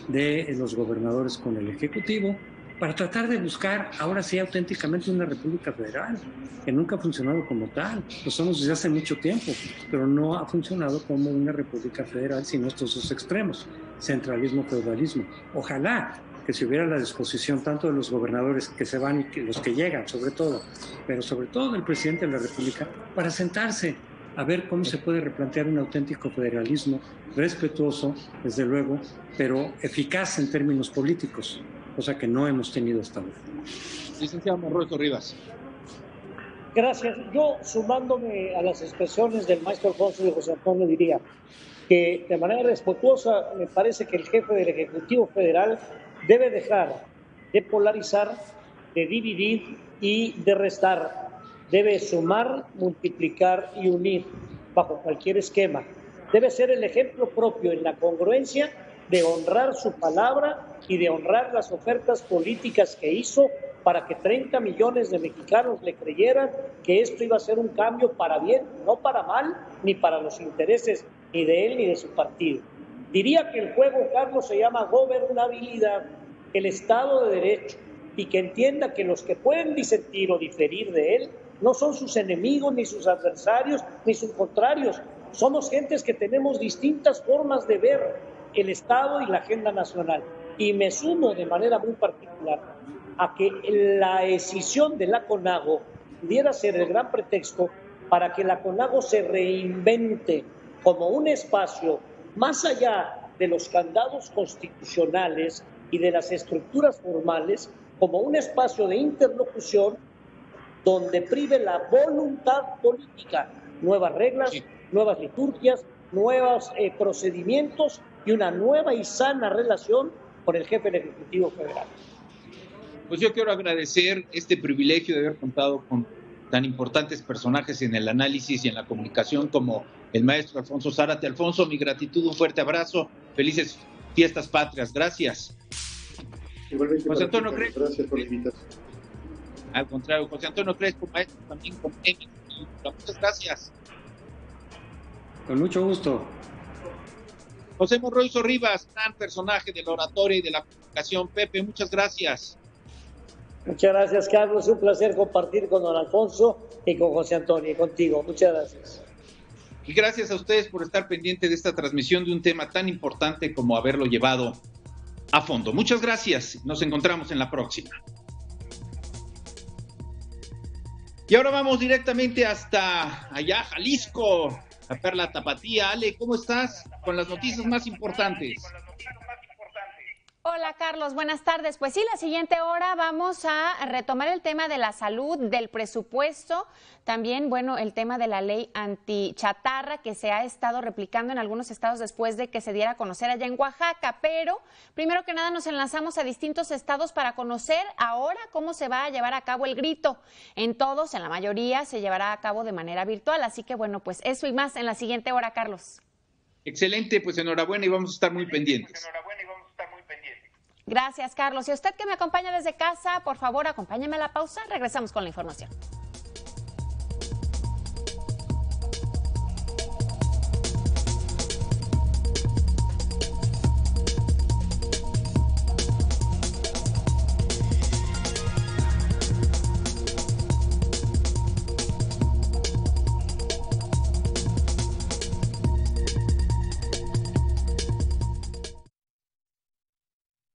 de los gobernadores con el Ejecutivo, para tratar de buscar ahora sí auténticamente una república federal, que nunca ha funcionado como tal. Lo somos desde hace mucho tiempo, pero no ha funcionado como una república federal, sino estos dos extremos, centralismo, feudalismo. Ojalá que si hubiera la disposición tanto de los gobernadores que se van y los que llegan, sobre todo, pero sobre todo del presidente de la República, para sentarse a ver cómo se puede replantear un auténtico federalismo respetuoso, desde luego, pero eficaz en términos políticos, cosa que no hemos tenido hasta ahora. Licenciado Monroy Rivas. Gracias. Yo, sumándome a las expresiones del maestro Alfonso y de José Antonio, diría que de manera respetuosa me parece que el jefe del Ejecutivo Federal debe dejar de polarizar, de dividir y de restar. Debe sumar, multiplicar y unir bajo cualquier esquema. Debe ser el ejemplo propio en la congruencia de honrar su palabra y de honrar las ofertas políticas que hizo para que 30 millones de mexicanos le creyeran que esto iba a ser un cambio para bien, no para mal, ni para los intereses ni de él ni de su partido. Diría que el juego, Carlos, se llama gobernabilidad, el Estado de Derecho, y que entienda que los que pueden disentir o diferir de él no son sus enemigos, ni sus adversarios, ni sus contrarios. Somos gentes que tenemos distintas formas de ver el Estado y la agenda nacional. Y me sumo de manera muy particular a que la decisión de la CONAGO pudiera ser el gran pretexto para que la CONAGO se reinvente como un espacio más allá de los candados constitucionales y de las estructuras formales, como un espacio de interlocución donde prive la voluntad política, nuevas reglas, nuevas liturgias, nuevos procedimientos y una nueva y sana relación con el jefe del Ejecutivo Federal. Pues yo quiero agradecer este privilegio de haber contado con tan importantes personajes en el análisis y en la comunicación como el maestro Alfonso Zárate. Alfonso, mi gratitud, un fuerte abrazo, felices fiestas patrias, gracias. Igualmente, José Antonio Crespo. Gracias por la invitación. Al contrario, José Antonio Crespo, maestro también con M. Muchas gracias. Con mucho gusto. José Morroizo Rivas, gran personaje de la oratoria y de la comunicación. Pepe, muchas gracias. Muchas gracias, Carlos. Un placer compartir con don Alfonso y con José Antonio y contigo. Muchas gracias. Y gracias a ustedes por estar pendientes de esta transmisión de un tema tan importante como haberlo llevado a fondo. Muchas gracias. Nos encontramos en la próxima. Y ahora vamos directamente hasta allá, Jalisco, a Perla Tapatía. Ale, ¿cómo estás? Con las noticias más importantes. Hola Carlos, buenas tardes. Pues sí, la siguiente hora vamos a retomar el tema de la salud, del presupuesto, también, bueno, el tema de la ley antichatarra que se ha estado replicando en algunos estados después de que se diera a conocer allá en Oaxaca, pero primero que nada nos enlazamos a distintos estados para conocer ahora cómo se va a llevar a cabo el grito. En todos, en la mayoría, se llevará a cabo de manera virtual, así que bueno, pues eso y más en la siguiente hora, Carlos. Excelente, pues enhorabuena y vamos a estar muy pendientes. Gracias, Carlos. Y usted que me acompaña desde casa, por favor, acompáñeme a la pausa. Regresamos con la información.